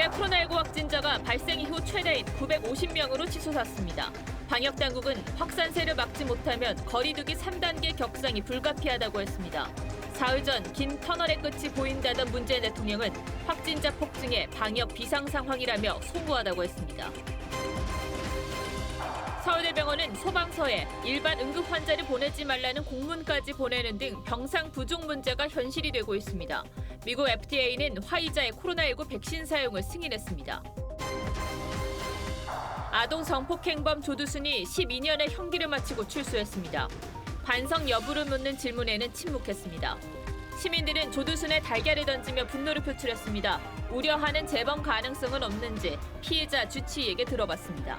우리나라 코로나19 확진자가 발생 이후 최대인 950명으로 치솟았습니다. 방역당국은 확산세를 막지 못하면 거리두기 3단계 격상이 불가피하다고 했습니다. 사흘 전 긴 터널의 끝이 보인다던 문재인 대통령은 확진자 폭증에 방역 비상 상황이라며 소무하다고 했습니다. 서울대병원은 소방서에 일반 응급 환자를 보내지 말라는 공문까지 보내는 등 병상 부족 문제가 현실이 되고 있습니다. 미국 FDA는 화이자의 코로나19 백신 사용을 승인했습니다. 아동 성폭행범 조두순이 12년의 형기를 마치고 출소했습니다. 반성 여부를 묻는 질문에는 침묵했습니다. 시민들은 조두순의 달걀을 던지며 분노를 표출했습니다. 우려하는 재범 가능성은 없는지 피해자 주치의에게 들어봤습니다.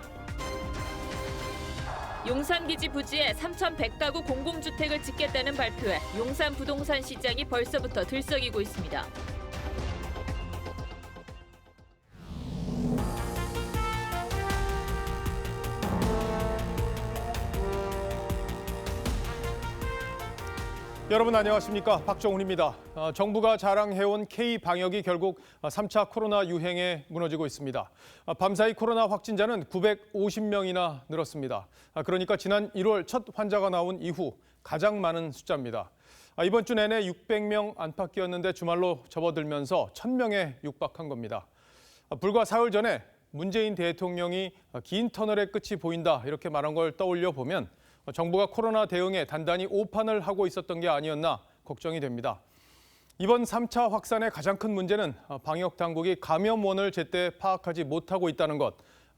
용산기지 부지에 3,100가구 공공주택을 짓겠다는 발표에 용산 부동산 시장이 벌써부터 들썩이고 있습니다. 여러분 안녕하십니까? 박정훈입니다. 정부가 자랑해온 K-방역이 결국 3차 코로나 유행에 무너지고 있습니다. 밤사이 코로나 확진자는 950명이나 늘었습니다. 그러니까 지난 1월 첫 환자가 나온 이후 가장 많은 숫자입니다. 이번 주 내내 600명 안팎이었는데 주말로 접어들면서 1,000명에 육박한 겁니다. 불과 사흘 전에 문재인 대통령이 긴 터널의 끝이 보인다 이렇게 말한 걸 떠올려 보면 정부가 코로나 대응에 단단히 오판을 하고 있었던 게 아니었나 걱정이 됩니다. 이번 3차 확산의 가장 큰 문제는 방역 당국이 감염원을 제때 파악하지 못하고 있다는 것,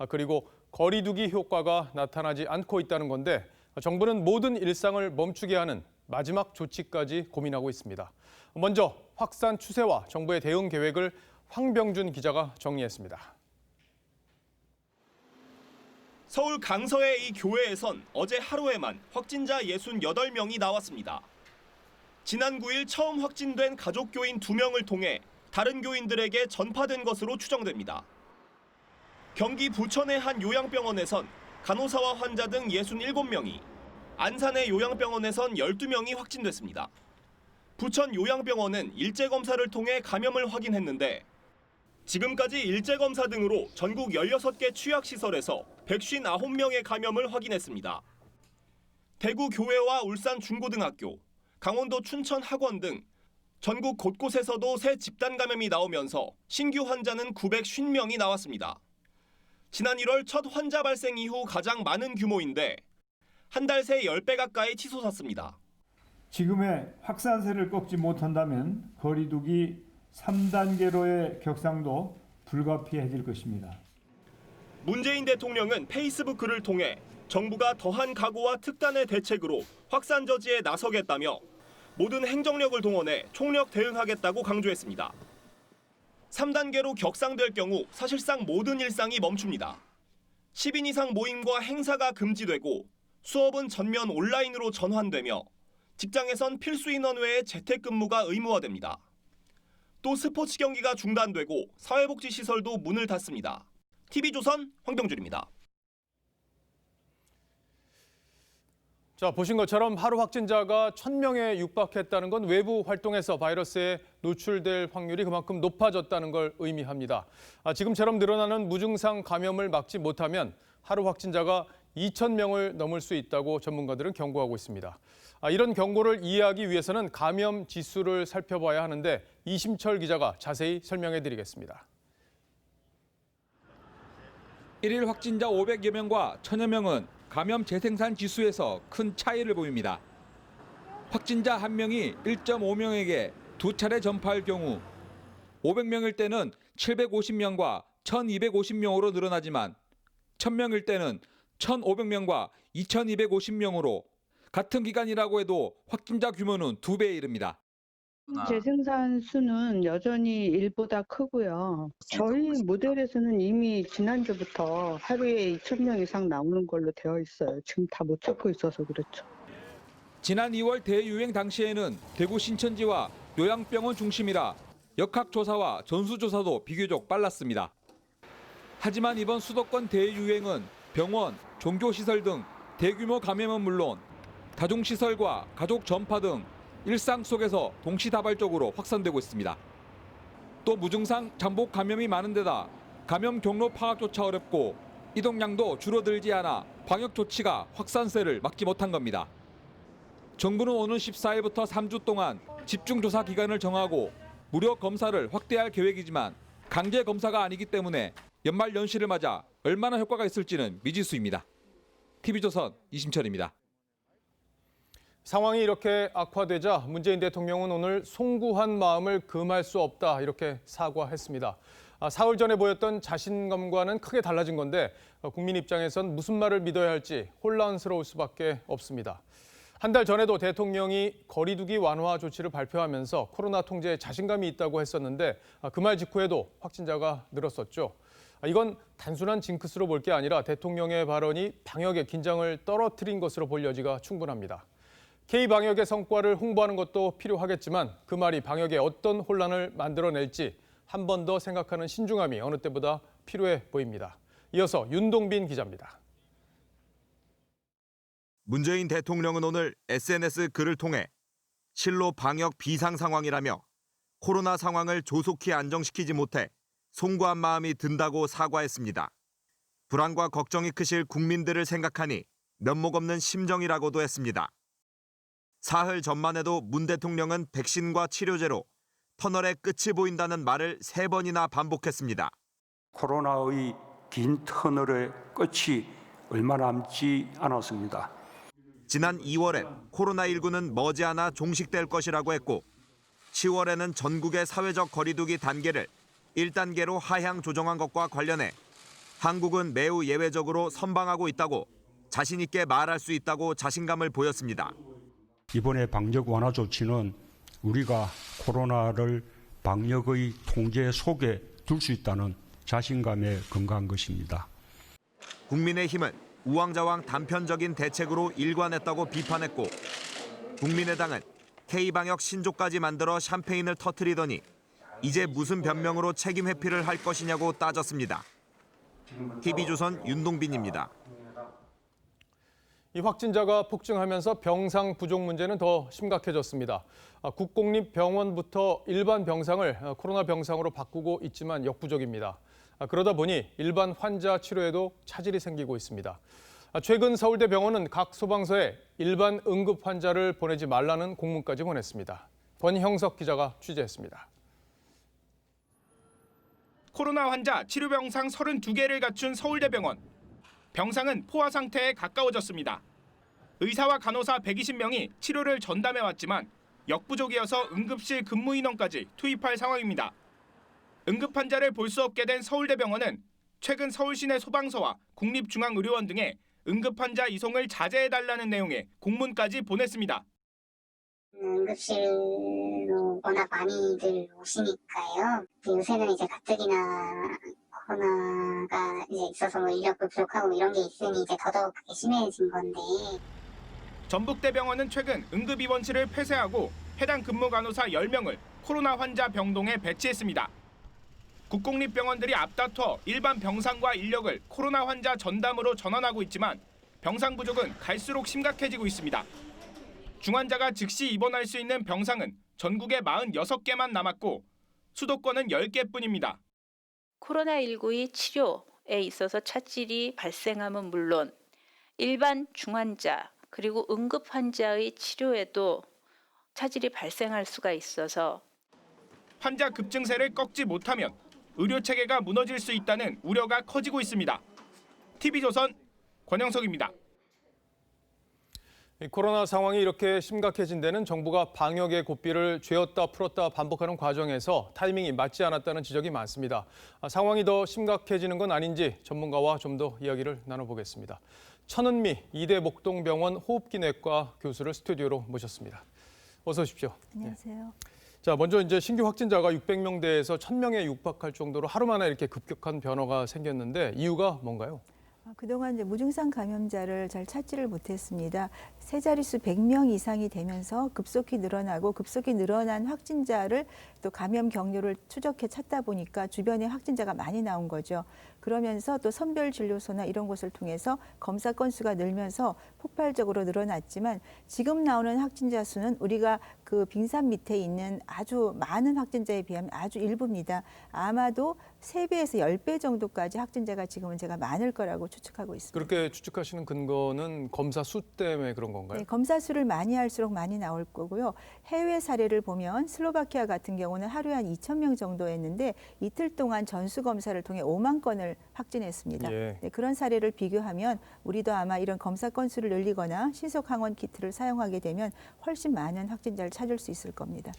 그리고 거리두기 효과가 나타나지 않고 있다는 건데 정부는 모든 일상을 멈추게 하는 마지막 조치까지 고민하고 있습니다. 먼저 확산 추세와 정부의 대응 계획을 황병준 기자가 정리했습니다. 서울 강서의 이 교회에선 어제 하루에만 확진자 68명이 나왔습니다. 지난 9일 처음 확진된 가족 교인 2명을 통해 다른 교인들에게 전파된 것으로 추정됩니다. 경기 부천의 한 요양병원에선 간호사와 환자 등 67명이, 안산의 요양병원에선 12명이 확진됐습니다. 부천 요양병원은 일제검사를 통해 감염을 확인했는데 지금까지 일제검사 등으로 전국 16개 취약시설에서 159명의 감염을 확인했습니다. 대구 교회와 울산 중고등학교, 강원도 춘천 학원 등 전국 곳곳에서도 새 집단 감염이 나오면서 신규 환자는 950명이 나왔습니다. 지난 1월 첫 환자 발생 이후 가장 많은 규모인데 한 달 새 10배 가까이 치솟았습니다. 지금의 확산세를 꺾지 못한다면 거리두기 3단계로의 격상도 불가피해질 것입니다. 문재인 대통령은 페이스북 글을 통해 정부가 더한 각오와 특단의 대책으로 확산 저지에 나서겠다며 모든 행정력을 동원해 총력 대응하겠다고 강조했습니다. 3단계로 격상될 경우 사실상 모든 일상이 멈춥니다. 10인 이상 모임과 행사가 금지되고 수업은 전면 온라인으로 전환되며 직장에선 필수 인원 외에 재택근무가 의무화됩니다. 또 스포츠 경기가 중단되고 사회복지시설도 문을 닫습니다. TV조선 황병준입니다. 자, 보신 것처럼 하루 확진자가 1,000명에 육박했다는 건 외부 활동에서 바이러스에 노출될 확률이 그만큼 높아졌다는 걸 의미합니다. 지금처럼 늘어나는 무증상 감염을 막지 못하면 하루 확진자가 2,000명을 넘을 수 있다고 전문가들은 경고하고 있습니다. 이런 경고를 이해하기 위해서는 감염 지수를 살펴봐야 하는데 이심철 기자가 자세히 설명해 드리겠습니다. 1일 확진자 500여 명과 1,000여 명은 감염 재생산 지수에서 큰 차이를 보입니다. 확진자 1명이 1.5명에게 2차례 전파할 경우 500명일 때는 750명과 1,250명으로 늘어나지만 1,000명일 때는 1,500명과 2,250명으로 같은 기간이라고 해도 확진자 규모는 2배에 이릅니다. 재생산 수는 여전히 1보다 크고요. 저희 모델에서는 이미 지난주부터 하루에 2,000명 이상 나오는 걸로 되어 있어요. 지금 다 못 찾고 있어서 그렇죠. 지난 2월 대유행 당시에는 대구 신천지와 요양병원 중심이라 역학조사와 전수조사도 비교적 빨랐습니다. 하지만 이번 수도권 대유행은 병원, 종교시설 등 대규모 감염은 물론 다중시설과 가족 전파 등 일상 속에서 동시다발적으로 확산되고 있습니다. 또 무증상 잠복 감염이 많은 데다 감염 경로 파악조차 어렵고 이동량도 줄어들지 않아 방역 조치가 확산세를 막지 못한 겁니다. 정부는 오는 14일부터 3주 동안 집중조사 기간을 정하고 무료 검사를 확대할 계획이지만 강제 검사가 아니기 때문에 연말 연시를 맞아 얼마나 효과가 있을지는 미지수입니다. TV조선 이심철입니다. 상황이 이렇게 악화되자 문재인 대통령은 오늘 송구한 마음을 금할 수 없다 이렇게 사과했습니다. 사흘 전에 보였던 자신감과는 크게 달라진 건데 국민 입장에선 무슨 말을 믿어야 할지 혼란스러울 수밖에 없습니다. 한 달 전에도 대통령이 거리두기 완화 조치를 발표하면서 코로나 통제에 자신감이 있다고 했었는데 그 말 직후에도 확진자가 늘었었죠. 이건 단순한 징크스로 볼 게 아니라 대통령의 발언이 방역의 긴장을 떨어뜨린 것으로 볼 여지가 충분합니다. K방역의 성과를 홍보하는 것도 필요하겠지만 그 말이 방역에 어떤 혼란을 만들어낼지 한 번 더 생각하는 신중함이 어느 때보다 필요해 보입니다. 이어서 윤동빈 기자입니다. 문재인 대통령은 오늘 SNS 글을 통해 실로 방역 비상 상황이라며 코로나 상황을 조속히 안정시키지 못해 송구한 마음이 든다고 사과했습니다. 불안과 걱정이 크실 국민들을 생각하니 면목 없는 심정이라고도 했습니다. 사흘 전만 해도 문 대통령은 백신과 치료제로 터널의 끝이 보인다는 말을 3번이나 반복했습니다. 코로나의 긴 터널의 끝이 얼마 남지 않았습니다. 지난 2월엔 코로나19는 머지않아 종식될 것이라고 했고 10월에는 전국의 사회적 거리두기 단계를 1단계로 하향 조정한 것과 관련해 한국은 매우 예외적으로 선방하고 있다고 자신 있게 말할 수 있다고 자신감을 보였습니다. 이번에 방역 완화 조치는 우리가 코로나를 방역의 통제 속에 둘 수 있다는 자신감에 근거한 것입니다. 국민의힘은 우왕좌왕 단편적인 대책으로 일관했다고 비판했고 국민의당은 K방역 신조까지 만들어 샴페인을 터뜨리더니 이제 무슨 변명으로 책임 회피를 할 것이냐고 따졌습니다. TV조선 윤동빈입니다. 이 확진자가 폭증하면서 병상 부족 문제는 더 심각해졌습니다. 국공립병원부터 일반 병상을 코로나 병상으로 바꾸고 있지만 역부족입니다. 그러다 보니 일반 환자 치료에도 차질이 생기고 있습니다. 최근 서울대병원은 각 소방서에 일반 응급 환자를 보내지 말라는 공문까지 보냈습니다. 권형석 기자가 취재했습니다. 코로나 환자 치료 병상 32개를 갖춘 서울대병원. 병상은 포화 상태에 가까워졌습니다. 의사와 간호사 120명이 치료를 전담해왔지만 역부족이어서 응급실 근무 인원까지 투입할 상황입니다. 응급 환자를 볼 수 없게 된 서울대병원은 최근 서울 시내 소방서와 국립중앙의료원 등에 응급 환자 이송을 자제해달라는 내용의 공문까지 보냈습니다. 응급실로 워낙 많이들 오시니까요. 요새는 이제 가뜩이나 코로나가 이제 있어서 뭐 인력도 부족하고 이런 게 있으니 이제 더더욱 그게 심해진 건데. 전북대병원은 최근 응급입원실을 폐쇄하고 해당 근무 간호사 10명을 코로나 환자 병동에 배치했습니다. 국공립병원들이 앞다퉈 일반 병상과 인력을 코로나 환자 전담으로 전환하고 있지만 병상 부족은 갈수록 심각해지고 있습니다. 중환자가 즉시 입원할 수 있는 병상은 전국에 46개만 남았고 수도권은 10개뿐입니다. 코로나19의 치료에 있어서 차질이 발생하면 물론 일반 중환자 그리고 응급 환자의 치료에도 차질이 발생할 수가 있어서 환자 급증세를 꺾지 못하면 의료 체계가 무너질 수 있다는 우려가 커지고 있습니다. TV조선 권영석입니다. 코로나 상황이 이렇게 심각해진 데는 정부가 방역의 고삐를 쥐었다 풀었다 반복하는 과정에서 타이밍이 맞지 않았다는 지적이 많습니다. 상황이 더 심각해지는 건 아닌지 전문가와 좀 더 이야기를 나눠보겠습니다. 천은미 이대 목동병원 호흡기내과 교수를 스튜디오로 모셨습니다. 어서 오십시오. 안녕하세요. 자, 먼저 이제 신규 확진자가 600명대에서 1000명에 육박할 정도로 하루 만에 이렇게 급격한 변화가 생겼는데 이유가 뭔가요? 그동안 이제 무증상 감염자를 잘 찾지를 못했습니다. 세 자릿수 100명 이상이 되면서 급속히 늘어나고 급속히 늘어난 확진자를 또 감염 경로를 추적해 찾다 보니까 주변에 확진자가 많이 나온 거죠. 그러면서 또 선별 진료소나 이런 곳을 통해서 검사 건수가 늘면서 폭발적으로 늘어났지만 지금 나오는 확진자 수는 우리가 그 빙산 밑에 있는 아주 많은 확진자에 비하면 아주 일부입니다. 아마도 3배에서 10배 정도까지 확진자가 지금은 제가 많을 거라고 추측하고 있습니다. 그렇게 추측하시는 근거는 검사 수 때문에 그런 건가요? 네, 검사 수를 많이 할수록 많이 나올 거고요. 해외 사례를 보면 슬로바키아 같은 경우는 하루에 한 2,000명 정도 했는데 이틀 동안 전수 검사를 통해 5만 건을 확진했습니다. 예. 네, 그런 사례를 비교하면 우리도 아마 이런 검사 건수를 늘리거나 신속 항원 키트를 사용하게 되면 훨씬 많은 확진자를 찾을 수 있을 겁니다.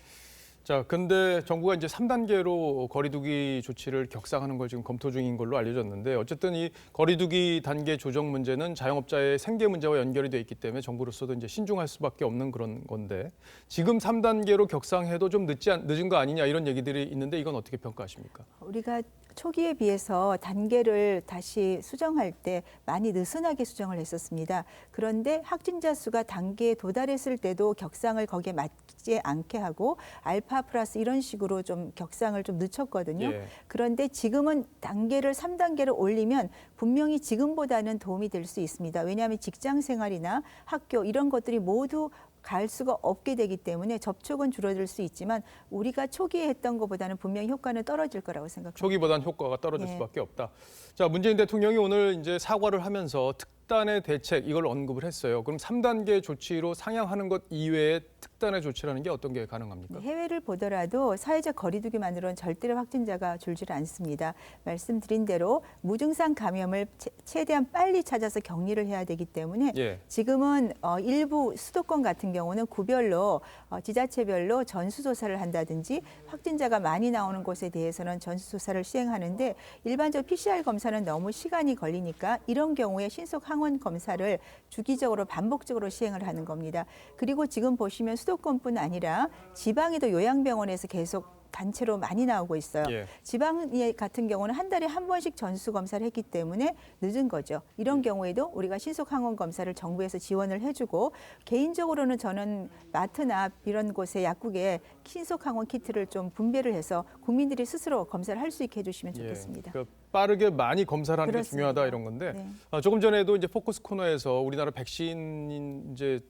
자, 근데 정부가 이제 3단계로 거리두기 조치를 격상하는 걸 지금 검토 중인 걸로 알려졌는데 어쨌든 이 거리두기 단계 조정 문제는 자영업자의 생계 문제와 연결이 돼 있기 때문에 정부로서도 이제 신중할 수밖에 없는 그런 건데 지금 3단계로 격상해도 좀 늦은 거 아니냐 이런 얘기들이 있는데 이건 어떻게 평가하십니까? 우리가 초기에 비해서 단계를 다시 수정할 때 많이 느슨하게 수정을 했었습니다. 그런데 확진자 수가 단계에 도달했을 때도 격상을 거기에 맞지 않게 하고 알파 플러스 이런 식으로 좀 격상을 좀 늦췄거든요. 예. 그런데 지금은 단계를 3단계로 올리면 분명히 지금보다는 도움이 될 수 있습니다. 왜냐하면 직장 생활이나 학교 이런 것들이 모두 갈 수가 없게 되기 때문에 접촉은 줄어들 수 있지만 우리가 초기에 했던 것보다는 분명히 효과는 떨어질 거라고 생각합니다. 초기보다는 효과가 떨어질 네. 수밖에 없다. 자, 문재인 대통령이 오늘 이제 사과를 하면서 특단의 대책 이걸 언급을 했어요. 그럼 3단계 조치로 상향하는 것 이외에 특단의 조치라는 게 어떤 게 가능합니까? 해외를 보더라도 사회적 거리두기만으로는 절대로 확진자가 줄질 않습니다. 말씀드린 대로 무증상 감염을 최대한 빨리 찾아서 격리를 해야 되기 때문에 예. 지금은 일부 수도권 같은 경우는 구별로 지자체별로 전수조사를 한다든지 확진자가 많이 나오는 곳에 대해서는 전수조사를 시행하는데 일반적 PCR 검사는 너무 시간이 걸리니까 이런 경우에 신속 항원 검사를 주기적으로 반복적으로 시행을 하는 겁니다. 그리고 지금 보시면 수도권뿐 아니라 지방에도 요양병원에서 계속 단체로 많이 나오고 있어요. 예. 지방 같은 경우는 한 달에 한 번씩 전수 검사를 했기 때문에 늦은 거죠. 이런 경우에도 우리가 신속 항원 검사를 정부에서 지원을 해주고 개인적으로는 저는 마트나 이런 곳에 약국에 신속 항원 키트를 좀 분배를 해서 국민들이 스스로 검사를 할 수 있게 해주시면 좋겠습니다. 그 빠르게 많이 검사를 하는 그렇습니다. 게 중요하다 이런 건데 네. 조금 전에도 이제 포커스 코너에서 우리나라 백신 이제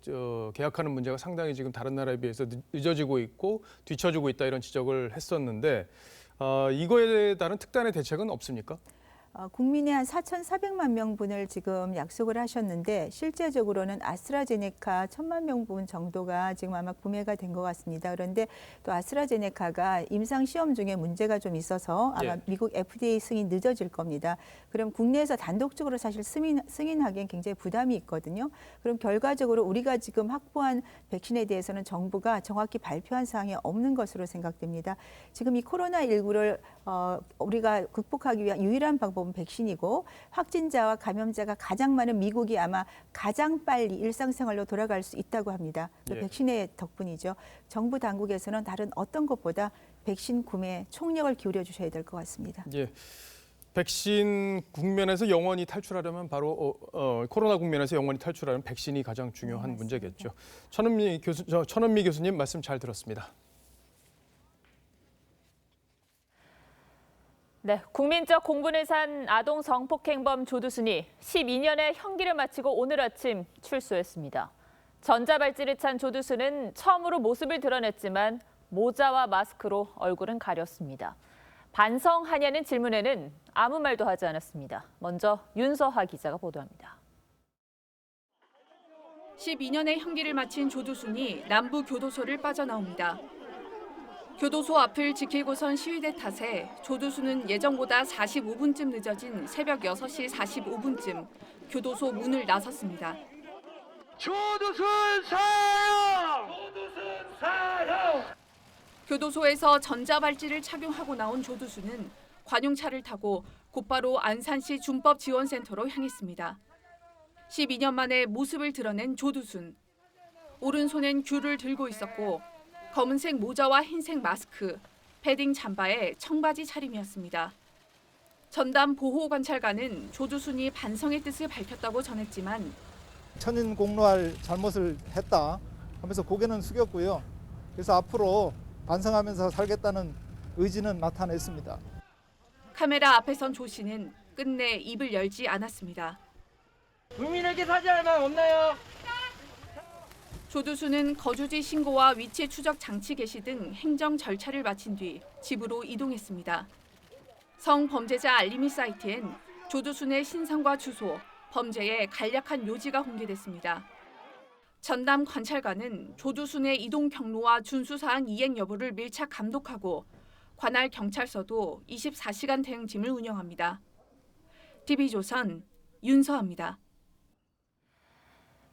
계약하는 문제가 상당히 지금 다른 나라에 비해서 늦어지고 있고 뒤처지고 있다 이런 지적을 했었는데 이거에 따른 특단의 대책은 없습니까? 국민의 한 4,400만 명분을 지금 약속을 하셨는데 실제적으로는 아스트라제네카 1,000만 명분 정도가 지금 아마 구매가 된 것 같습니다. 그런데 또 아스트라제네카가 임상 시험 중에 문제가 좀 있어서 아마 미국 FDA 승인 늦어질 겁니다. 그럼 국내에서 단독적으로 사실 승인하기엔 굉장히 부담이 있거든요. 그럼 결과적으로 우리가 지금 확보한 백신에 대해서는 정부가 정확히 발표한 사항이 없는 것으로 생각됩니다. 지금 이 코로나19를 우리가 극복하기 위한 유일한 방법은 백신이고 확진자와 감염자가 가장 많은 미국이 아마 가장 빨리 일상생활로 돌아갈 수 있다고 합니다. 백신의 덕분이죠. 정부 당국에서는 다른 어떤 것보다 백신 구매에 총력을 기울여 주셔야 될 것 같습니다. 예. 백신 국면에서 영원히 탈출하려면 바로 코로나 국면에서 영원히 탈출하려면 백신이 가장 중요한 문제겠죠. 천은미 교수님 말씀 잘 들었습니다. 네, 국민적 공분을 산 아동 성폭행범 조두순이 12년의 형기를 마치고 오늘 아침 출소했습니다. 전자발찌를 찬 조두순은 처음으로 모습을 드러냈지만 모자와 마스크로 얼굴은 가렸습니다. 반성하냐는 질문에는 아무 말도 하지 않았습니다. 먼저 윤서하 기자가 보도합니다. 12년의 형기를 마친 조두순이 남부 교도소를 빠져나옵니다. 교도소 앞을 지키고선 시위대 탓에 조두순은 예정보다 45분쯤 늦어진 새벽 6시 45분쯤 교도소 문을 나섰습니다. 조두순 사형! 조두순 사형! 교도소에서 전자발찌를 착용하고 나온 조두순은 관용차를 타고 곧바로 안산시 준법지원센터로 향했습니다. 12년 만에 모습을 드러낸 조두순. 오른손엔 귤을 들고 있었고 검은색 모자와 흰색 마스크, 패딩 잠바에 청바지 차림이었습니다. 전담 보호관찰관은 조두순이 반성의 뜻을 밝혔다고 전했지만 천인 공로할 잘못을 했다 하면서 고개는 숙였고요. 그래서 앞으로 반성하면서 살겠다는 의지는 나타냈습니다. 카메라 앞에 선 조 씨는 끝내 입을 열지 않았습니다. 국민에게 사죄할 마음 없나요? 조두수는 거주지 신고와 위치 추적 장치 개시 등 행정 절차를 마친 뒤 집으로 이동했습니다. 성범죄자 알림이 사이트엔 조두순의 신상과 주소, 범죄의 간략한 요지가 공개됐습니다. 전담 관찰관은 조두순의 이동 경로와 준수사항 이행 여부를 밀착 감독하고 관할 경찰서도 24시간 대응팀을 운영합니다. TV조선 윤서아입니다.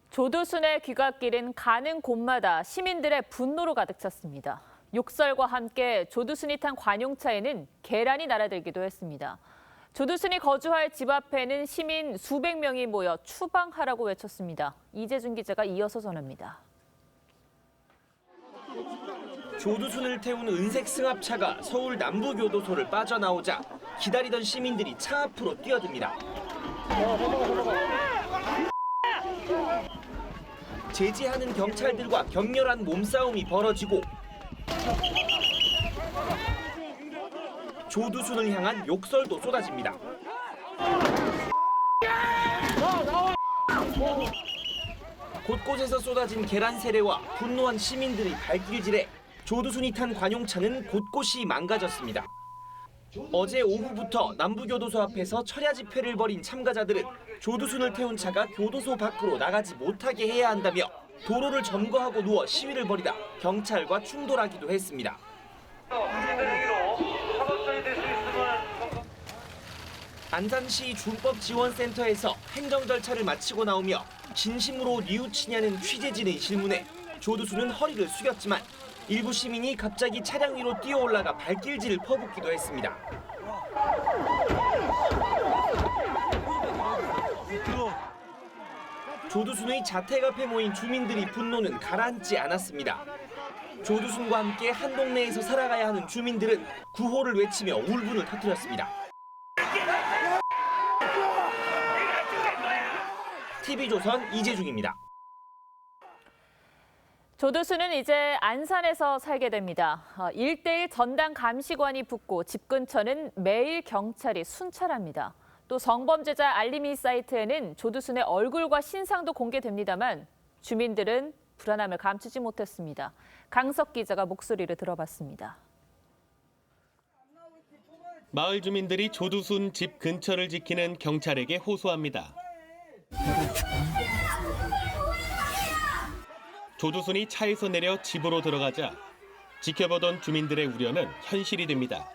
조두순의 귀갓길은 가는 곳마다 시민들의 분노로 가득 찼습니다. 욕설과 함께 조두순이 탄 관용차에는 계란이 날아들기도 했습니다. 조두순이 거주할 집 앞에는 시민 수백 명이 모여 추방하라고 외쳤습니다. 이재준 기자가 이어서 전합니다. 조두순을 태운 은색 승합차가 서울 남부교도소를 빠져나오자 기다리던 시민들이 차 앞으로 뛰어듭니다. 제지하는 경찰들과 격렬한 몸싸움이 벌어지고 조두순을 향한 욕설도 쏟아집니다. 곳곳에서 쏟아진 계란 세례와 분노한 시민들의 발길질에 조두순이 탄 관용차는 곳곳이 망가졌습니다. 어제 오후부터 남부교도소 앞에서 철야 집회를 벌인 참가자들은 조두순을 태운 차가 교도소 밖으로 나가지 못하게 해야 한다며 도로를 점거하고 누워 시위를 벌이다 경찰과 충돌하기도 했습니다. 안산시 준법지원센터에서 행정 절차를 마치고 나오며 진심으로 뉘우치냐는 취재진의 질문에 조두순은 허리를 숙였지만 일부 시민이 갑자기 차량 위로 뛰어올라가 발길질을 퍼붓기도 했습니다. 조두순의 자택 앞에 모인 주민들의 분노는 가라앉지 않았습니다. 조두순과 함께 한 동네에서 살아가야 하는 주민들은 구호를 외치며 울분을 터뜨렸습니다. TV조선 이재중입니다. 조두순은 이제 안산에서 살게 됩니다. 1대1 전담 감시관이 붙고 집 근처는 매일 경찰이 순찰합니다. 또 성범죄자 알림이 사이트에는 조두순의 얼굴과 신상도 공개됩니다만 주민들은 불안함을 감추지 못했습니다. 강석 기자가 목소리를 들어봤습니다. 마을 주민들이 조두순 집 근처를 지키는 경찰에게 호소합니다. 조두순이 차에서 내려 집으로 들어가자 지켜보던 주민들의 우려는 현실이 됩니다.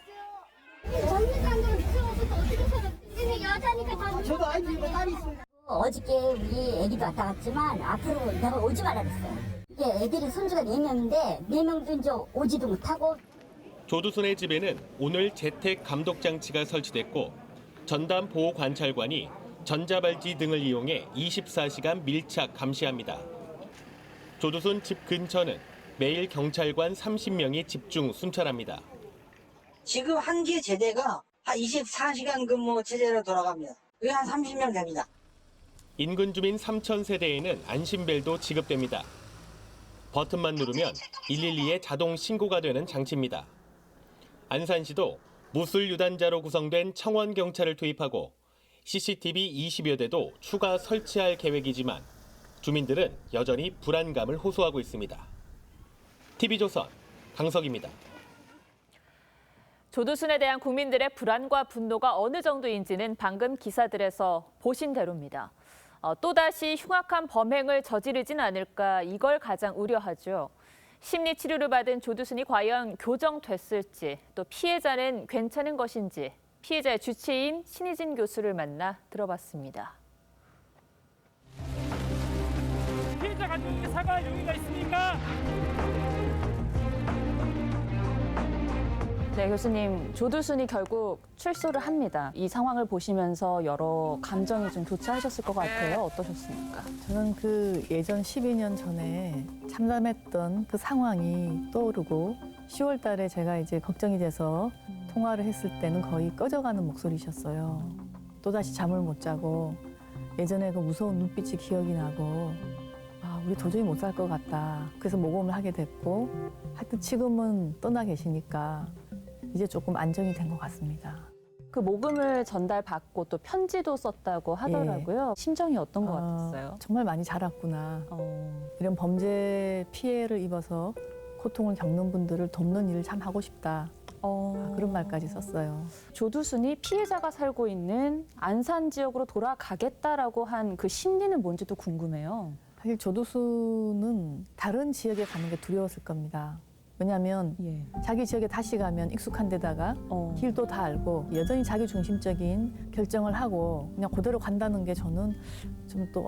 저도 아이고 딸이 있어요. 어저께 우리 애기도 왔다 갔지만 앞으로 내가 오지 말라 그랬어요. 이게 애들이 손주가 4명인데 4명도 이제 오지도 못하고. 조두순의 집에는 오늘 재택 감독 장치가 설치됐고 전담 보호 관찰관이 전자발찌 등을 이용해 24시간 밀착 감시합니다. 조두순 집 근처는 매일 경찰관 30명이 집중 순찰합니다. 지금 한 개 제대가 한 24시간 근무 체제로 돌아갑니다. 그게 한 30명 됩니다. 인근 주민 3,000세대에는 안심벨도 지급됩니다. 버튼만 누르면 112에 자동 신고가 되는 장치입니다. 안산시도 무술 유단자로 구성된 청원경찰을 투입하고 CCTV 20여 대도 추가 설치할 계획이지만 주민들은 여전히 불안감을 호소하고 있습니다. TV조선 강석입니다. 조두순에 대한 국민들의 불안과 분노가 어느 정도인지는 방금 기사들에서 보신 대로입니다. 또다시 흉악한 범행을 저지르진 않을까 이걸 가장 우려하죠. 심리치료를 받은 조두순이 과연 교정됐을지 또 피해자는 괜찮은 것인지 피해자의 주치의인 신희진 교수를 만나 들어봤습니다. 피해자 가족에게 사과할 용의가 있습니까? 네, 교수님. 조두순이 결국 출소를 합니다. 이 상황을 보시면서 여러 감정이 좀 교차하셨을 것 같아요. 어떠셨습니까? 저는 그 예전 12년 전에 참담했던 그 상황이 떠오르고 10월 달에 제가 이제 걱정이 돼서 통화를 했을 때는 거의 꺼져가는 목소리셨어요. 또다시 잠을 못 자고 예전에 그 무서운 눈빛이 기억이 나고 우리 도저히 못 살 것 같다. 그래서 모금을 하게 됐고 하여튼 지금은 떠나 계시니까 이제 조금 안정이 된 것 같습니다. 그 모금을 전달받고 또 편지도 썼다고 하더라고요. 심정이 어떤 것 같았어요? 정말 많이 자랐구나. 이런 범죄 피해를 입어서 고통을 겪는 분들을 돕는 일을 참 하고 싶다. 그런 말까지 썼어요. 조두순이 피해자가 살고 있는 안산 지역으로 돌아가겠다라고 한 그 심리는 뭔지도 궁금해요. 사실 조두순은 다른 지역에 가는 게 두려웠을 겁니다. 왜냐하면 자기 지역에 다시 가면 익숙한 데다가 길도 다 알고 여전히 자기 중심적인 결정을 하고 그냥 그대로 간다는 게 저는 좀 또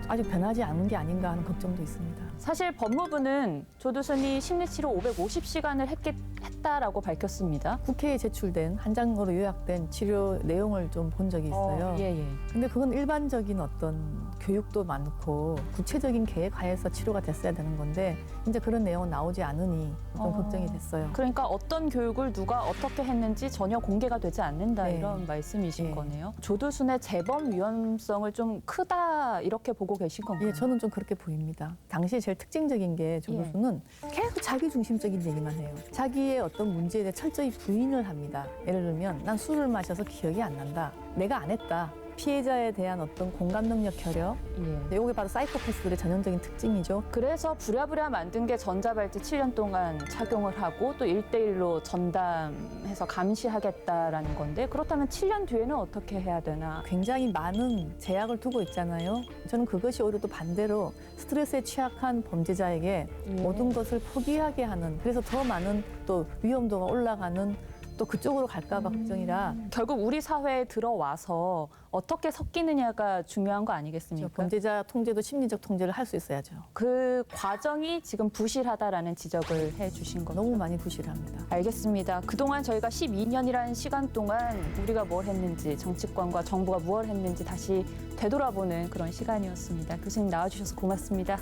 아직 변하지 않은 게 아닌가 하는 걱정도 있습니다. 사실 법무부는 조두순이 심리치료 550시간을 했다라고 밝혔습니다. 국회에 제출된 한 장으로 요약된 치료 내용을 좀 본 적이 있어요. 근데 그건 일반적인 어떤 교육도 많고 구체적인 계획하에서 치료가 됐어야 되는 건데 이제 그런 내용은 나오지 않으니 좀 걱정이 됐어요. 그러니까 어떤 교육을 누가 어떻게 했는지 전혀 공개가 되지 않는다 이런 말씀이신 거네요. 조두순의 재범 위험성을 좀 크다 이렇게 보고 계신 건가요? 예, 저는 좀 그렇게 보입니다. 당시 제일 특징적인 게 조두순은 계속 자기 중심적인 얘기만 해요. 자기의 어떤 문제에 대해 철저히 부인을 합니다. 예를 들면 난 술을 마셔서 기억이 안 난다. 내가 안 했다. 피해자에 대한 어떤 공감 능력 결여. 이게 바로 사이코패스들의 전형적인 특징이죠. 그래서 부랴부랴 만든 게 전자발찌 7년 동안 착용을 하고 또 1대1로 전담해서 감시하겠다라는 건데 그렇다면 7년 뒤에는 어떻게 해야 되나? 굉장히 많은 제약을 두고 있잖아요. 저는 그것이 오히려 또 반대로 스트레스에 취약한 범죄자에게 모든 것을 포기하게 하는 그래서 더 많은 또 위험도가 올라가는 또 그쪽으로 갈까 봐 걱정이라. 결국 우리 사회에 들어와서 어떻게 섞이느냐가 중요한 거 아니겠습니까? 범죄자 통제도 심리적 통제를 할 수 있어야죠. 그 과정이 지금 부실하다라는 지적을 해주신 거 너무 많이 부실합니다. 알겠습니다. 그동안 저희가 12년이라는 시간 동안 우리가 뭘 했는지 정치권과 정부가 무엇을 했는지 다시 되돌아보는 그런 시간이었습니다. 교수님 나와주셔서 고맙습니다.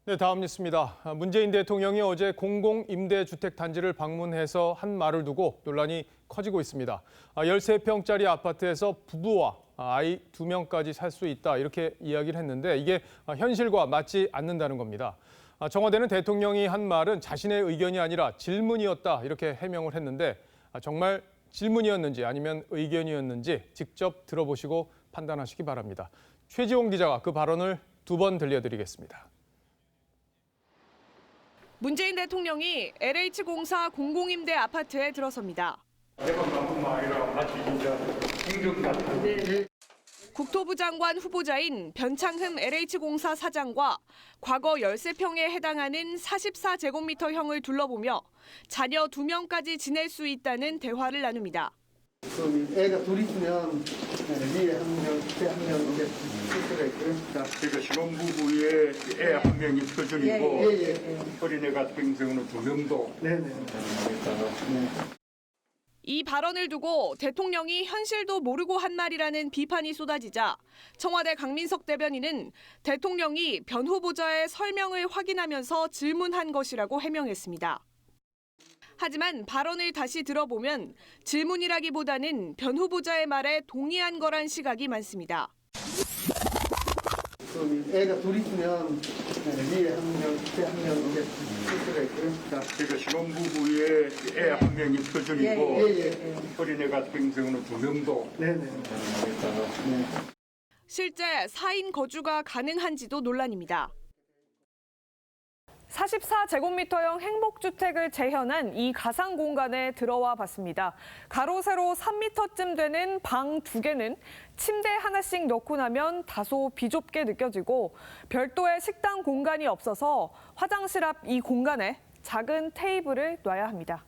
네, 다음 뉴스입니다. 문재인 대통령이 어제 공공임대주택 단지를 방문해서 한 말을 두고 논란이 커지고 있습니다. 13평짜리 아파트에서 부부와 아이 2명까지 살 수 있다 이렇게 이야기를 했는데 이게 현실과 맞지 않는다는 겁니다. 청와대는 대통령이 한 말은 자신의 의견이 아니라 질문이었다 이렇게 해명을 했는데 정말 질문이었는지 아니면 의견이었는지 직접 들어보시고 판단하시기 바랍니다. 최지홍 기자가 그 발언을 2번 들려드리겠습니다. 문재인 대통령이 LH공사 공공임대 아파트에 들어섭니다. 국토부 장관 후보자인 변창흠 LH공사 사장과 과거 13평에 해당하는 44제곱미터형을 둘러보며 자녀 2명까지 지낼 수 있다는 대화를 나눕니다. 애가 둘 있으면 위에 한 명, 밑에 한 명 이렇게 쓸 수가 있고요. 그러니까 신혼부부에 애 한 명이 표준이고 어린애 같은 경우는 2명도. 이 발언을 두고 대통령이 현실도 모르고 한 말이라는 비판이 쏟아지자 청와대 강민석 대변인은 대통령이 변 후보자의 설명을 확인하면서 질문한 것이라고 해명했습니다. 하지만 발언을 다시 들어보면 질문이라기보다는 변 후보자의 말에 동의한 거란 시각이 많습니다. 애가 둘 있으면 위에 한 명, 밑에 한 명 이렇게 쓸 수가 있고요. 그러니까 신혼부부에 애 한 명이 표준이고 어린애 같은 경우는 2명도. 실제 4인 거주가 가능한지도 논란입니다. 44제곱미터형 행복주택을 재현한 이 가상 공간에 들어와 봤습니다. 가로 세로 3m쯤 되는 방 2개는 침대 하나씩 넣고 나면 다소 비좁게 느껴지고 별도의 식당 공간이 없어서 화장실 앞 이 공간에 작은 테이블을 놔야 합니다.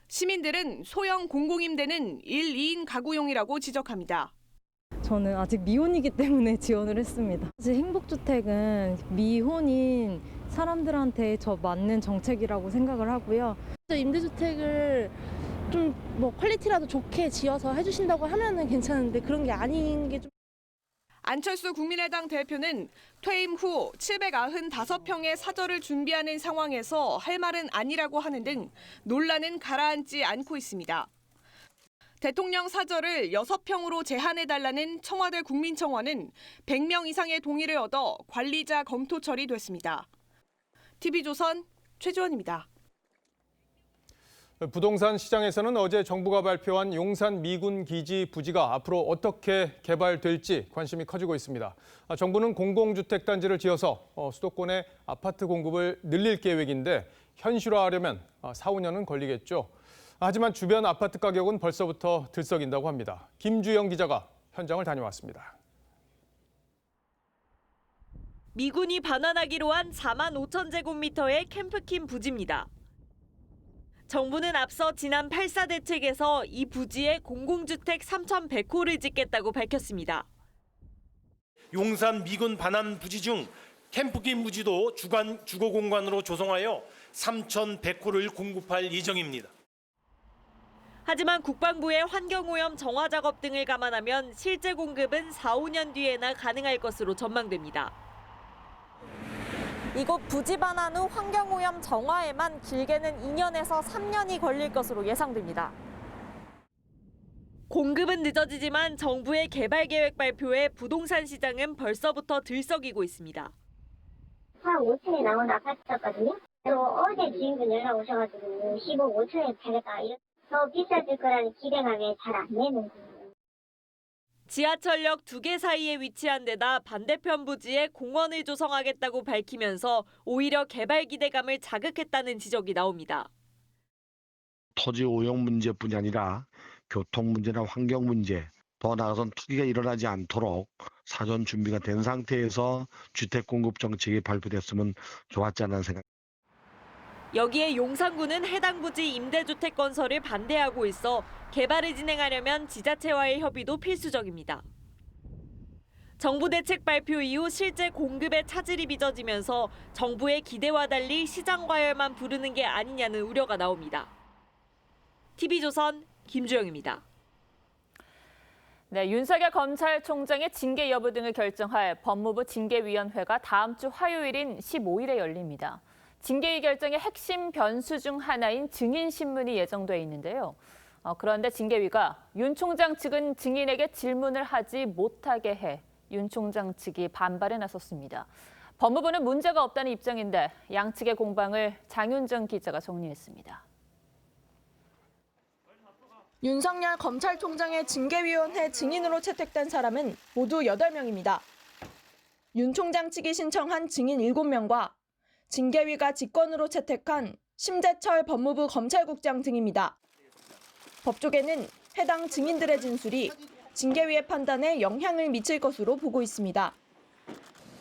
시민들은 소형 공공임대는 1, 2인 가구용이라고 지적합니다. 저는 아직 미혼이기 때문에 지원을 했습니다. 사실 행복주택은 미혼인 사람들한테 더 맞는 정책이라고 생각을 하고요. 임대주택을 좀 뭐 퀄리티라도 좋게 지어서 해주신다고 하면은 괜찮은데 그런 게 아닌 게 좀. 안철수 국민의당 대표는 퇴임 후 795평의 사저를 준비하는 상황에서 할 말은 아니라고 하는 등 논란은 가라앉지 않고 있습니다. 대통령 사절을 6평으로 제한해달라는 청와대 국민청원은 100명 이상의 동의를 얻어 관리자 검토 처리됐습니다. TV조선 최주원입니다. 부동산 시장에서는 어제 정부가 발표한 용산 미군 기지 부지가 앞으로 어떻게 개발될지 관심이 커지고 있습니다. 정부는 공공주택 단지를 지어서 수도권의 아파트 공급을 늘릴 계획인데 현실화하려면 4, 5년은 걸리겠죠. 하지만 주변 아파트 가격은 벌써부터 들썩인다고 합니다. 김주영 기자가 현장을 다녀왔습니다. 미군이 반환하기로 한 4만 5천 제곱미터의 캠프킴 부지입니다. 정부는 앞서 지난 8.4 대책에서 이 부지에 공공주택 3,100호를 짓겠다고 밝혔습니다. 용산 미군 반환 부지 중 캠프킴 부지도 주거 공간으로 조성하여 3,100호를 공급할 예정입니다. 하지만 국방부의 환경오염 정화 작업 등을 감안하면 실제 공급은 4, 5년 뒤에나 가능할 것으로 전망됩니다. 이곳 부지 반환 후 환경오염 정화에만 길게는 2년에서 3년이 걸릴 것으로 예상됩니다. 공급은 늦어지지만 정부의 개발 계획 발표에 부동산 시장은 벌써부터 들썩이고 있습니다. 한 5층에 나온 아파트였거든요. 어제 주인분 연락 오셔가지고 15억 5천에 팔겠다. 더 비싸질 거라는 기대감에 잘 안 내는 거예요. 지하철역 2개 사이에 위치한 데다 반대편 부지에 공원을 조성하겠다고 밝히면서 오히려 개발 기대감을 자극했다는 지적이 나옵니다. 토지 오용 문제뿐이 아니라 교통 문제나 환경 문제, 더 나아가선 투기가 일어나지 않도록 사전 준비가 된 상태에서 주택 공급 정책이 발표됐으면 좋았지 않나 생각. 여기에 용산구는 해당 부지 임대주택 건설을 반대하고 있어 개발을 진행하려면 지자체와의 협의도 필수적입니다. 정부 대책 발표 이후 실제 공급에 차질이 빚어지면서 정부의 기대와 달리 시장 과열만 부르는 게 아니냐는 우려가 나옵니다. TV조선 김주영입니다. 네, 윤석열 검찰총장의 징계 여부 등을 결정할 법무부 징계위원회가 다음 주 화요일인 15일에 열립니다. 징계위 결정의 핵심 변수 중 하나인 증인신문이 예정돼 있는데요. 그런데 징계위가 윤 총장 측은 증인에게 질문을 하지 못하게 해 윤 총장 측이 반발에 나섰습니다. 법무부는 문제가 없다는 입장인데 양측의 공방을 장윤정 기자가 정리했습니다. 윤석열 검찰총장의 징계위원회 증인으로 채택된 사람은 모두 8명입니다. 윤 총장 측이 신청한 증인 7명과 징계위가 직권으로 채택한 심재철 법무부 검찰국장 등입니다. 법조계는 해당 증인들의 진술이 징계위의 판단에 영향을 미칠 것으로 보고 있습니다.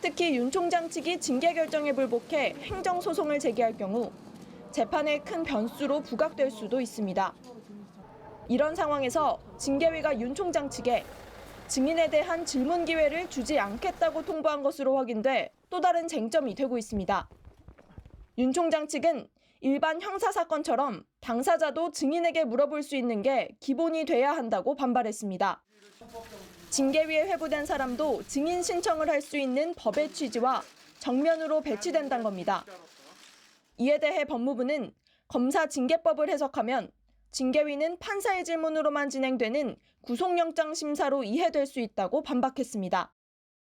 특히 윤 총장 측이 징계 결정에 불복해 행정소송을 제기할 경우 재판의 큰 변수로 부각될 수도 있습니다. 이런 상황에서 징계위가 윤 총장 측에 증인에 대한 질문 기회를 주지 않겠다고 통보한 것으로 확인돼 또 다른 쟁점이 되고 있습니다. 윤 총장 측은 일반 형사사건처럼 당사자도 증인에게 물어볼 수 있는 게 기본이 돼야 한다고 반발했습니다. 징계위에 회부된 사람도 증인 신청을 할 수 있는 법의 취지와 정면으로 배치된다는 겁니다. 이에 대해 법무부는 검사 징계법을 해석하면 징계위는 판사의 질문으로만 진행되는 구속영장 심사로 이해될 수 있다고 반박했습니다.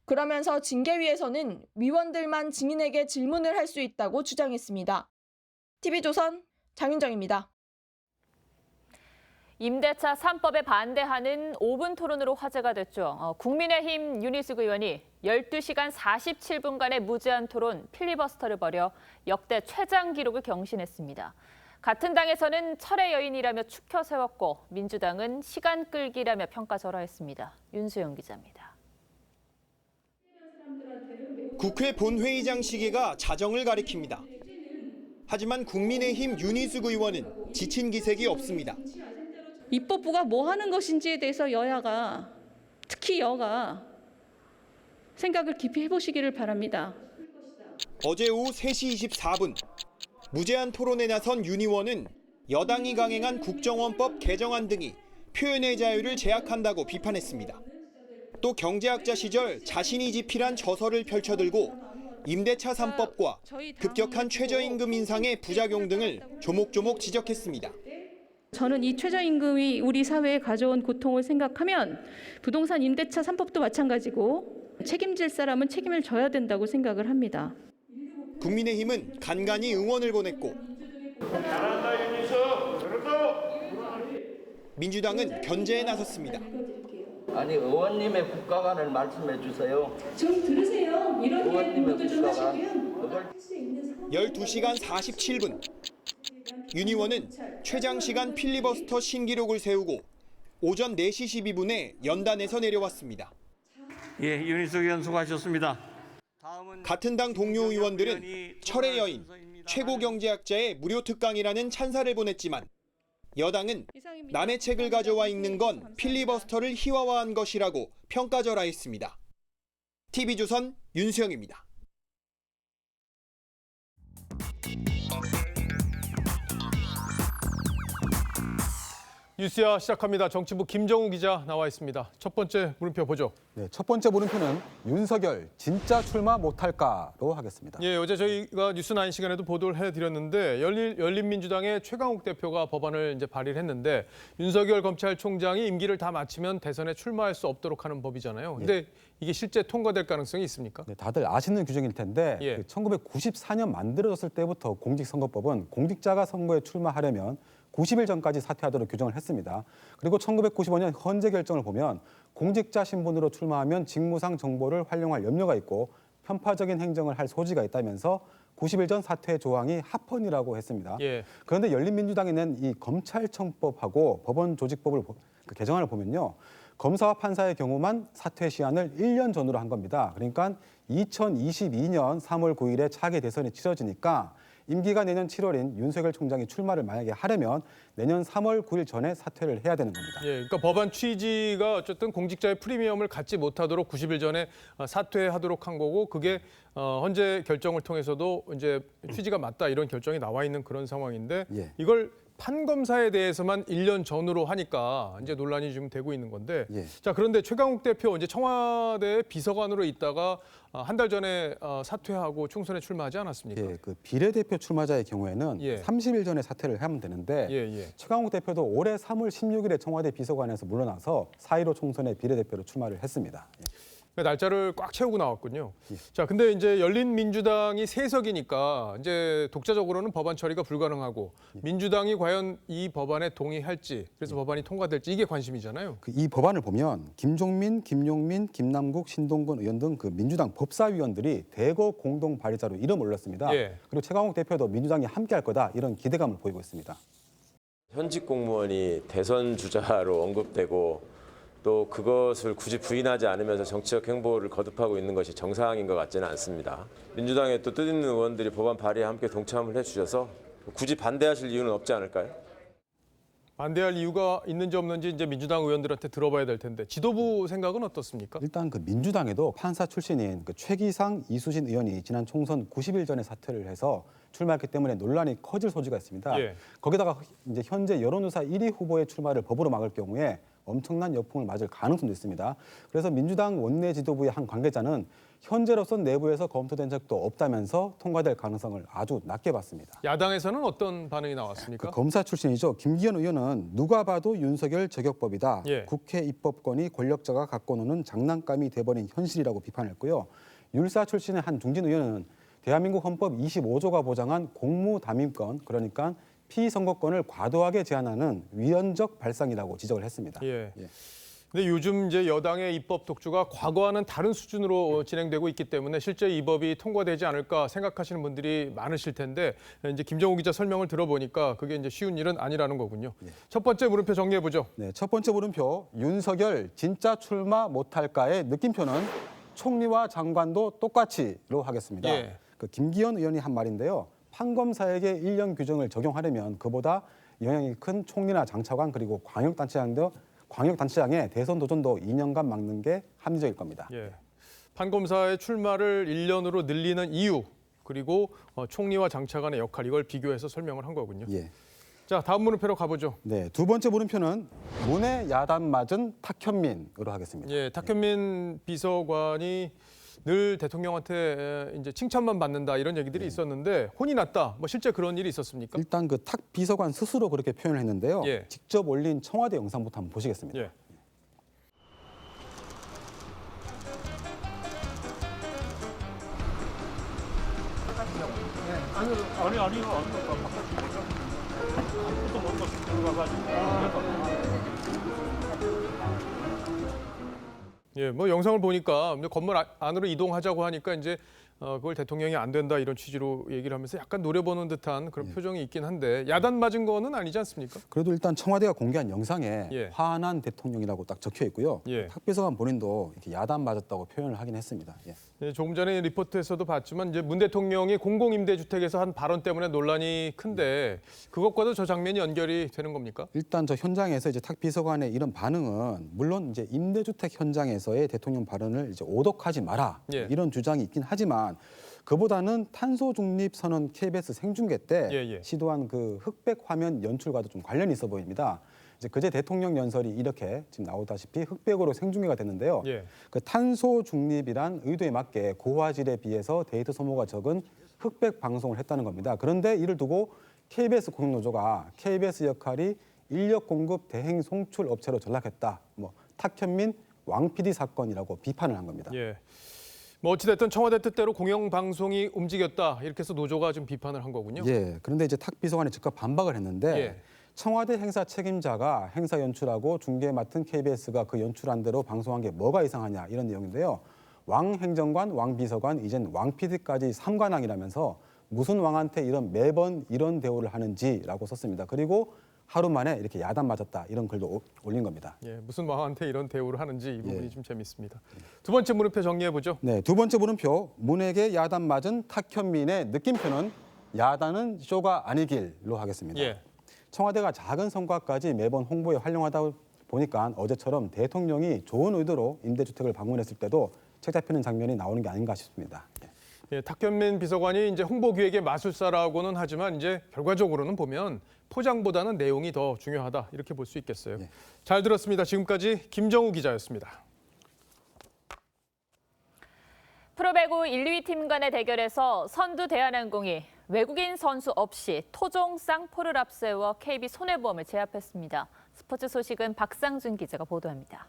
그러면서 징계위에서는 위원들만 증인에게 질문을 할 수 있다고 주장했습니다. TV조선 장윤정입니다. 임대차 3법에 반대하는 5분 토론으로 화제가 됐죠. 국민의힘 윤희숙 의원이 12시간 47분간의 무제한 토론 필리버스터를 벌여 역대 최장 기록을 경신했습니다. 같은 당에서는 철의 여인이라며 축혀 세웠고 민주당은 시간 끌기라며 평가절하했습니다. 윤수영 기자입니다. 국회 본회의장 시계가 자정을 가리킵니다. 하지만 국민의힘 윤희숙 의원은 지친 기색이 없습니다. 입법부가 뭐 하는 것인지에 대해서 여야가, 특히 여가 생각을 깊이 해보시기를 바랍니다. 어제 오후 3시 24분 무제한 토론에 나선 윤 의원은 여당이 강행한 국정원법 개정안 등이 표현의 자유를 제약한다고 비판했습니다. 또 경제학자 시절 자신이 집필한 저서를 펼쳐들고 임대차 3법과 급격한 최저임금 인상의 부작용 등을 조목조목 지적했습니다. 저는 이 최저임금이 우리 사회에 가져온 고통을 생각하면 부동산 임대차 3법도 마찬가지고 책임질 사람은 책임을 져야 된다고 생각을 합니다. 국민의힘은 간간히 응원을 보냈고 민주당은 견제에 나섰습니다. 아니 의원님의 국가관을 말씀해 주세요. 좀 들으세요. 이런 의원님의 좀 국가관. 하시고요. 12시간 47분. 윤 의원은 최장시간 필리버스터 신기록을 세우고 오전 4시 12분에 연단에서 내려왔습니다. 예, 윤희석 의원 수고하셨습니다. 같은 당 동료 의원들은 철의 여인, 최고 경제학자의 무료 특강이라는 찬사를 보냈지만 여당은 남의 책을 가져와 읽는 건 필리버스터를 희화화한 것이라고 평가절하했습니다. TV조선 윤수영입니다. 뉴스야 시작합니다. 정치부 김정우 기자 나와 있습니다. 첫 번째 물음표 보죠. 네, 첫 번째 물음표는 윤석열 진짜 출마 못할까로 하겠습니다. 예, 어제 저희가 뉴스9 시간에도 보도를 해드렸는데 열린민주당의 최강욱 대표가 법안을 이제 발의를 했는데 윤석열 검찰총장이 임기를 다 마치면 대선에 출마할 수 없도록 하는 법이잖아요. 근데 이게 실제 통과될 가능성이 있습니까? 네, 다들 아시는 규정일 텐데 1994년 만들어졌을 때부터 공직선거법은 공직자가 선거에 출마하려면 90일 전까지 사퇴하도록 규정을 했습니다. 그리고 1995년 헌재 결정을 보면 공직자 신분으로 출마하면 직무상 정보를 활용할 염려가 있고 편파적인 행정을 할 소지가 있다면서 90일 전 사퇴 조항이 합헌이라고 했습니다. 그런데 열린민주당이 낸 이 검찰청법하고 법원조직법을 개정안을 보면요. 검사와 판사의 경우만 사퇴 시한을 1년 전으로 한 겁니다. 그러니까 2022년 3월 9일에 차기 대선이 치러지니까 임기가 내년 7월인 윤석열 총장이 출마를 만약에 하려면 내년 3월 9일 전에 사퇴를 해야 되는 겁니다. 예, 그러니까 법안 취지가 어쨌든 공직자의 프리미엄을 갖지 못하도록 90일 전에 사퇴하도록 한 거고 그게 헌재 결정을 통해서도 이제 취지가 맞다 이런 결정이 나와 있는 그런 상황인데 이걸 판검사에 대해서만 1년 전으로 하니까 이제 논란이 좀 되고 있는 건데 자 그런데 최강욱 대표 이제 청와대 비서관으로 있다가 한 달 전에 사퇴하고 총선에 출마하지 않았습니까? 예, 그 비례대표 출마자의 경우에는 30일 전에 사퇴를 하면 되는데 최강욱 대표도 올해 3월 16일에 청와대 비서관에서 물러나서 4.15 총선에 비례대표로 출마를 했습니다. 날짜를 꽉 채우고 나왔군요. 자, 근데 이제 열린민주당이 3석이니까 이제 독자적으로는 법안 처리가 불가능하고 민주당이 과연 이 법안에 동의할지 그래서 법안이 통과될지 이게 관심이잖아요. 이 법안을 보면 김종민, 김용민, 김남국, 신동근 의원 등 그 민주당 법사위원들이 대거 공동 발의자로 이름 올렸습니다. 그리고 최강욱 대표도 민주당이 함께할 거다 이런 기대감을 보이고 있습니다. 현직 공무원이 대선 주자로 언급되고 또 그것을 굳이 부인하지 않으면서 정치적 행보를 거듭하고 있는 것이 정상인 것 같지는 않습니다. 민주당의 또 뜻있는 의원들이 법안 발의에 함께 동참을 해주셔서 굳이 반대하실 이유는 없지 않을까요? 반대할 이유가 있는지 없는지 이제 민주당 의원들한테 들어봐야 될 텐데 지도부 생각은 어떻습니까? 일단 그 민주당에도 판사 출신인 그 최기상, 이수진 의원이 지난 총선 90일 전에 사퇴를 해서 출마했기 때문에 논란이 커질 소지가 있습니다. 거기다가 이제 현재 여론조사 1위 후보의 출마를 법으로 막을 경우에 엄청난 여풍을 맞을 가능성도 있습니다. 그래서 민주당 원내 지도부의 한 관계자는 현재로선 내부에서 검토된 적도 없다면서 통과될 가능성을 아주 낮게 봤습니다. 야당에서는 어떤 반응이 나왔습니까? 그 검사 출신이죠. 김기현 의원은 누가 봐도 윤석열 저격법이다. 국회 입법권이 권력자가 갖고 노는 장난감이 돼버린 현실이라고 비판했고요. 율사 출신의 한 중진 의원은 대한민국 헌법 25조가 보장한 공무담임권, 그러니까 피선거권을 과도하게 제한하는 위헌적 발상이라고 지적을 했습니다. 근데 요즘 이제 여당의 입법 독주가 과거와는 다른 수준으로 진행되고 있기 때문에 실제 이 법이 통과되지 않을까 생각하시는 분들이 많으실 텐데 이제 김정우 기자 설명을 들어보니까 그게 이제 쉬운 일은 아니라는 거군요. 첫 번째 물음표 정리해 보죠. 네, 첫 번째 물음표 윤석열 진짜 출마 못할까의 느낌표는 총리와 장관도 똑같이로 하겠습니다. 그 김기현 의원이 한 말인데요. 판검사에게 1년 규정을 적용하려면 그보다 영향이 큰 총리나 장차관 그리고 광역단체장의 대선 도전도 2년간 막는 게 합리적일 겁니다. 판검사의 출마를 1년으로 늘리는 이유 그리고 총리와 장차관의 역할 이걸 비교해서 설명을 한 거군요. 자, 다음 물음표로 가보죠. 네, 두 번째 물음표는 문에 야단 맞은 탁현민으로 하겠습니다. 탁현민 비서관이 늘 대통령한테 이제 칭찬만 받는다 이런 얘기들이 있었는데 혼이 났다. 뭐 실제 그런 일이 있었습니까? 일단 그 탁 비서관 스스로 그렇게 표현을 했는데요. 예. 직접 올린 청와대 영상부터 한번 보시겠습니다. 예. 아니 아무것도 못 들어가가지고. 예, 뭐 영상을 보니까 건물 안으로 이동하자고 하니까 이제 그걸 대통령이 안 된다 이런 취지로 얘기를 하면서 약간 노려보는 듯한 그런 표정이 있긴 한데 야단 맞은 거는 아니지 않습니까? 그래도 일단 청와대가 공개한 영상에 예. 화난 대통령이라고 딱 적혀 있고요. 예. 탁 비서관 본인도 이렇게 야단 맞았다고 표현을 하긴 했습니다. 예. 예, 조금 전에 리포트에서도 봤지만 이제 문 대통령이 공공임대주택에서 한 발언 때문에 논란이 큰데 그것과도 저 장면이 연결이 되는 겁니까? 일단 저 현장에서 이제 탁 비서관의 이런 반응은 물론 이제 임대주택 현장에서의 대통령 발언을 이제 오독하지 마라 예. 이런 주장이 있긴 하지만 그보다는 탄소 중립 선언 KBS 생중계 때 시도한 그 흑백 화면 연출과도 좀 관련이 있어 보입니다. 이제 그제 대통령 연설이 이렇게 지금 나오다시피 흑백으로 생중계가 됐는데요. 예. 그 탄소 중립이란 의도에 맞게 고화질에 비해서 데이터 소모가 적은 흑백 방송을 했다는 겁니다. 그런데 이를 두고 KBS 공영노조가 KBS 역할이 인력 공급 대행 송출 업체로 전락했다. 뭐 탁현민 왕 PD 사건이라고 비판을 한 겁니다. 예. 뭐 어찌됐든 청와대 뜻대로 공영방송이 움직였다 이렇게 해서 노조가 좀 비판을 한 거군요. 예. 그런데 이제 탁 비서관이 즉각 반박을 했는데 예. 청와대 행사 책임자가 행사 연출하고 중계 맡은 KBS가 그 연출한 대로 방송한 게 뭐가 이상하냐 이런 내용인데요. 왕 행정관, 왕 비서관, 이젠 왕 PD까지 삼관왕이라면서 무슨 왕한테 매번 이런 대우를 하는지라고 썼습니다. 그리고 하루 만에 이렇게 야단 맞았다 이런 글도 올린 겁니다. 예, 무슨 왕한테 이런 대우를 하는지 이 부분이 좀 재밌습니다. 두 번째 물음표 정리해 보죠. 네, 두 번째 물음표 문에게 야단 맞은 탁현민의 느낌표는 야단은 쇼가 아니길로 하겠습니다. 예. 청와대가 작은 성과까지 매번 홍보에 활용하다 보니까 어제처럼 대통령이 좋은 의도로 임대주택을 방문했을 때도 책 잡히는 장면이 나오는 게 아닌가 싶습니다. 예, 탁현민 비서관이 이제 홍보 기획의 마술사라고는 하지만 이제 결과적으로는 보면 포장보다는 내용이 더 중요하다 이렇게 볼 수 있겠어요. 잘 들었습니다. 지금까지 김정우 기자였습니다. 프로배구 1, 2위 팀 간의 대결에서 선두 대한항공이 외국인 선수 없이 토종 쌍포를 앞세워 KB 손해보험을 제압했습니다. 스포츠 소식은 박상준 기자가 보도합니다.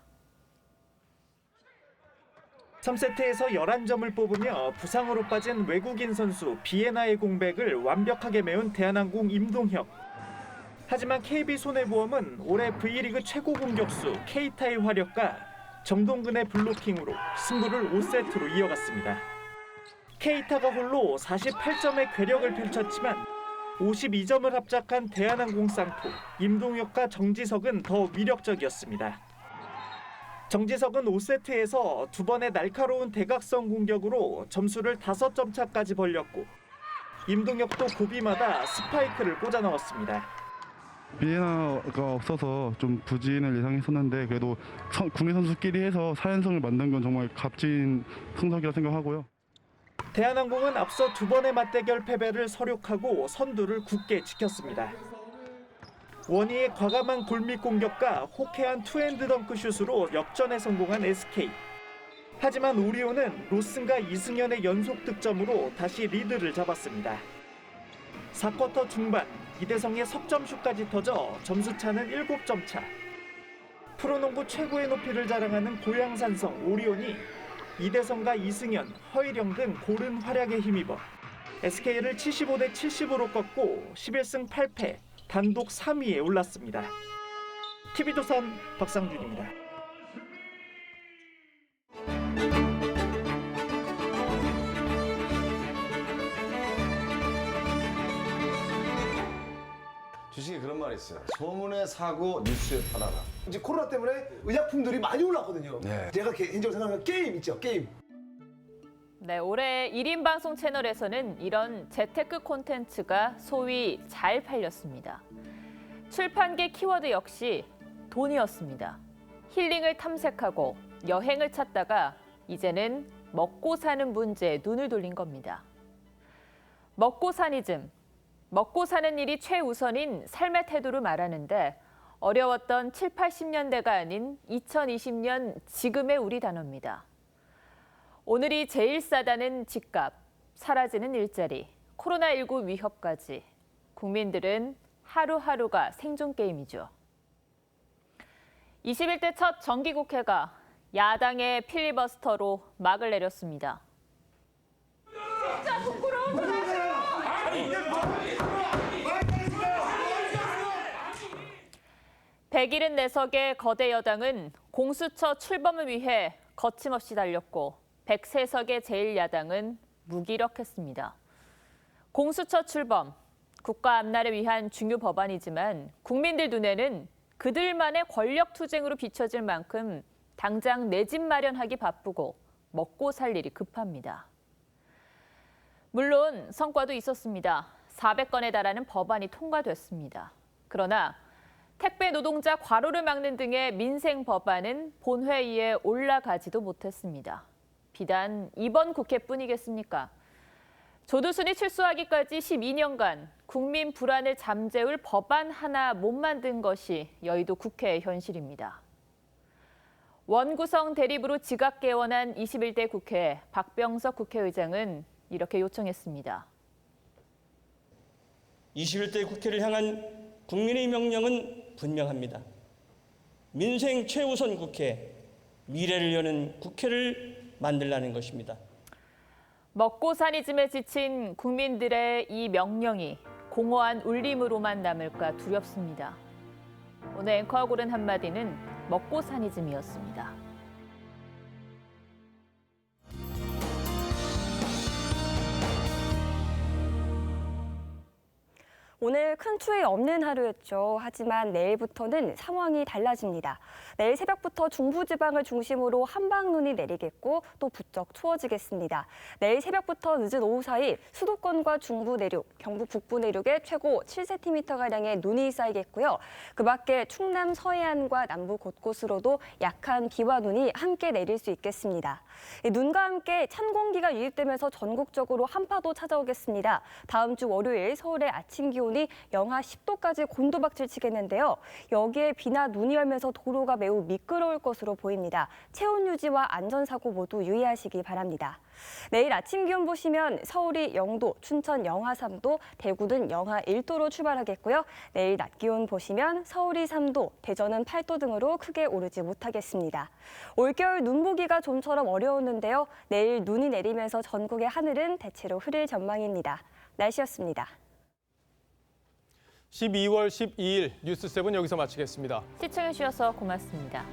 3세트에서 11점을 뽑으며 부상으로 빠진 외국인 선수 비에나의 공백을 완벽하게 메운 대한항공 임동혁. 하지만 KB손해보험은 올해 V리그 최고 공격수 케이타의 화력과 정동근의 블로킹으로 승부를 5세트로 이어갔습니다. 케이타가 홀로 48점의 괴력을 펼쳤지만 52점을 합작한 대한항공 쌍포 임동혁과 정지석은 더 위력적이었습니다. 정지석은 5세트에서 두 번의 날카로운 대각선 공격으로 점수를 5점 차까지 벌렸고 임동혁도 고비마다 스파이크를 꽂아 넣었습니다. 비에나가 없어서 좀 부진을 예상했었는데 그래도 국내 선수끼리 해서 4연승을 만든 건 정말 값진 성적이라 생각하고요. 대한항공은 앞서 두 번의 맞대결 패배를 서력하고 선두를 굳게 지켰습니다. 원희의 과감한 골밑 공격과 호쾌한 투핸드 덩크 슛으로 역전에 성공한 SK. 하지만 오리온은 로슨과 이승현의 연속 득점으로 다시 리드를 잡았습니다. 4쿼터 중반 이대성의 석점슛까지 터져 점수차는 7점 차. 프로농구 최고의 높이를 자랑하는 고양산성 오리온이 이대성과 이승현, 허일영 등 고른 활약에 힘입어 SK를 75대 70으로 꺾고 11승 8패, 단독 3위에 올랐습니다. TV조선 박상준입니다. 주식에 그런 말이 있어요. 소문에 사고 뉴스에 팔아라. 이제 코로나 때문에 의약품들이 많이 올랐거든요. 네. 제가 개인적으로 생각하는 게임 있죠, 게임. 네, 올해 1인 방송 채널에서는 이런 재테크 콘텐츠가 소위 잘 팔렸습니다. 출판계 키워드 역시 돈이었습니다. 힐링을 탐색하고 여행을 찾다가 이제는 먹고 사는 문제에 눈을 돌린 겁니다. 먹고사니즘. 먹고 사는 일이 최우선인 삶의 태도를 말하는데 어려웠던 7, 80년대가 아닌 2020년 지금의 우리 단어입니다. 오늘이 제일 싸다는 집값, 사라지는 일자리, 코로나19 위협까지 국민들은 하루하루가 생존 게임이죠. 21대 첫 정기국회가 야당의 필리버스터로 막을 내렸습니다. 진짜 부끄러운 거 하세요. 174석의 거대 여당은 공수처 출범을 위해 거침없이 달렸고 103석의 제1야당은 무기력했습니다. 공수처 출범, 국가 앞날을 위한 중요 법안이지만 국민들 눈에는 그들만의 권력 투쟁으로 비춰질 만큼 당장 내 집 마련하기 바쁘고 먹고 살 일이 급합니다. 물론 성과도 있었습니다. 400건에 달하는 법안이 통과됐습니다. 그러나 택배 노동자 과로를 막는 등의 민생 법안은 본회의에 올라가지도 못했습니다. 비단 이번 국회뿐이겠습니까? 조두순이 출소하기까지 12년간 국민 불안을 잠재울 법안 하나 못 만든 것이 여의도 국회의 현실입니다. 원구성 대립으로 지각개원한 21대 국회 박병석 국회의장은 이렇게 요청했습니다. 21대 국회를 향한 국민의 명령은 분명합니다. 민생 최우선 국회, 미래를 여는 국회를 만들라는 것입니다. 먹고 사니즘에 지친 국민들의 이 명령이 공허한 울림으로만 남을까 두렵습니다. 오늘 앵커가 고른 한마디는 먹고 사니즘이었습니다. 오늘 큰 추위 없는 하루였죠. 하지만 내일부터는 상황이 달라집니다. 내일 새벽부터 중부지방을 중심으로 한방눈이 내리겠고 또 부쩍 추워지겠습니다. 내일 새벽부터 늦은 오후 사이 수도권과 중부 내륙, 경북 북부 내륙에 최고 7cm가량의 눈이 쌓이겠고요. 그 밖에 충남 서해안과 남부 곳곳으로도 약한 비와 눈이 함께 내릴 수 있겠습니다. 눈과 함께 찬 공기가 유입되면서 전국적으로 한파도 찾아오겠습니다. 다음 주 월요일 서울의 아침 기온이 영하 10도까지 곤두박질 치겠는데요. 여기에 비나 눈이 얼면서 도로가 매우 미끄러울 것으로 보입니다. 체온 유지와 안전사고 모두 유의하시기 바랍니다. 내일 아침 기온 보시면 서울이 0도, 춘천 영하 3도, 대구는 영하 1도로 출발하겠고요. 내일 낮 기온 보시면 서울이 3도, 대전은 8도 등으로 크게 오르지 못하겠습니다. 올겨울 눈 보기가 좀처럼 어려웠는데요. 내일 눈이 내리면서 전국의 하늘은 대체로 흐릴 전망입니다. 날씨였습니다. 12월 12일 뉴스7 여기서 마치겠습니다. 시청해주셔서 고맙습니다.